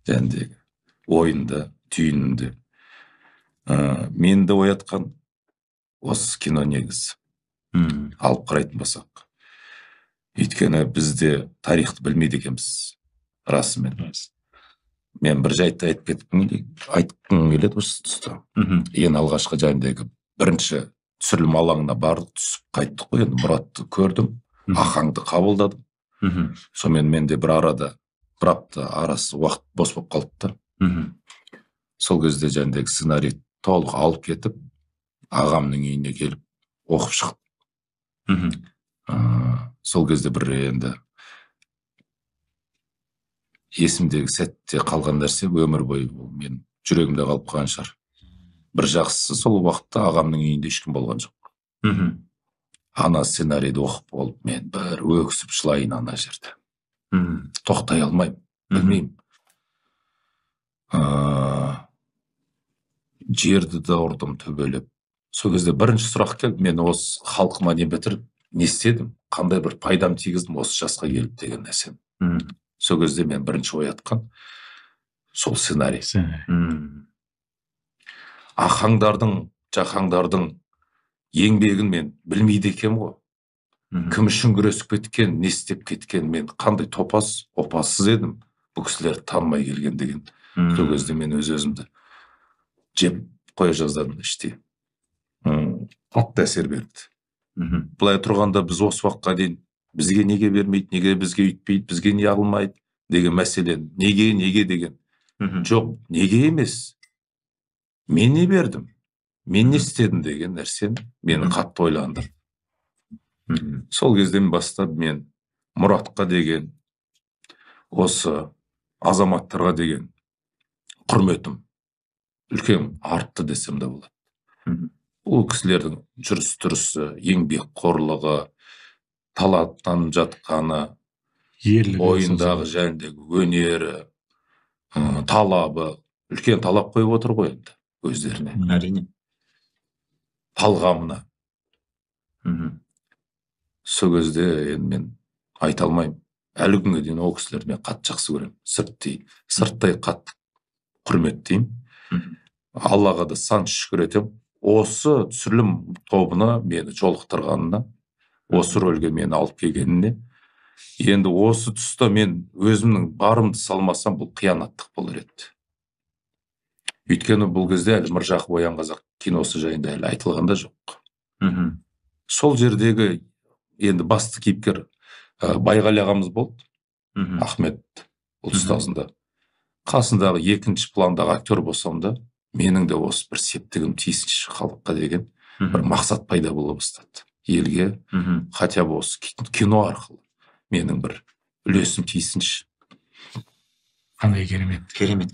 жәндегі ойында, түйінінде. Мені де оятқан осы кино негізі. Алып қарайтын болсақ. Өйткені бізде тарихты білмейді екенбіз. Расымен. Мен бір жайтты айтқым келеді осы тұста. Ең алғашқы жәндегі бірінші түсірілім алаңына бардық, түсіп қайттық қой. Енді Мұратты көрдім, Ахаңды қабылдадым. Сонымен менде бір апта арасы уақыт бос болып қалды да. Сол кезде жәндегі сценарий толық алып кетіп, ағамның үйіне келіп оқып шықтым. Сол кезде бір енді есімдегі сәтте қалған нәрсе өмір бойы мен жүрегімде қалып қалған шығар. Бір жақсысы сол уақытта ағамның үйінде ешкім болған жоқ. Ана сценарийді оқып болып, мен бір өксіп жылайын ана жерде. Тоқтай алмаймын, білмеймін. Жерді де ұрдым төбелеп. Сол кезде бірінші сұрақ келді, мен осы халқыма не бітіріп, не істедім, қандай бір пайдам тигіздім осы жасқа келіп деген нәрсем. Сол кезде мен бірінші оятқан сол сценарий. Ахаңдардың, жақаңдардың еңбегін мен білмейді екем ғой. Кім үшін күресіп кеткен, не істеп кеткен, мен қандай опасыз едім, бұл кісілерді танымай келген деген. Сол кезде мен өз-өзімді жеп қоя жаздадым іштей. Қатты әсер берді. Былай тұрғанда біз осы уақытқа дейін бізге неге бермейді, неге бізге үйтпейді, бізге не алмайды деген мәселе. Неге деген. Жоқ, неге емес. Мен не бердім? Мен не істедім деген нәрсен мені қатты ойландырды. Сол кезден бастап мен Мұратқа деген, осы азаматтарға деген құрметім үлкен артты десем де болады. Бұл кісілердің жүріс-тұрысы, еңбекқорлығы, талаптанып жатқаны, ойындағы жәндегі өнері, талабы, үлкен талап қойып отыр ғой енді өздеріне. Әрине. Талғамына. Сол кезде мен айта алмаймын. Әлі күнге дейін ол кісілерді мен қатты жақсы көремін. Сырттай қатты құрметтеймін. Аллаға да сан шүкір етемін. Осы түсірілім тобына мені жолықтырғанына, осы рөлге мені алып келгеніне. Енді осы тұста мен өзімнің барымды салмасам, бұл қиянаттық болар еді. Өйткені бұл кезде әлі Міржақып Оян қазақ киносы жайында әлі айтылған да жоқ. Сол жердегі енді басты кейіпкер Байғали ағамыз болды. Ахмет ұстазында. Қасындағы екінші пландағы актер болсам да, менің де осы бір септігім тиісінші халыққа деген бір мақсат пайда бола бастады. Елге, хотя бы осы кино арқылы менің бір үлесім тиісінші. Қандай керемет. Керемет.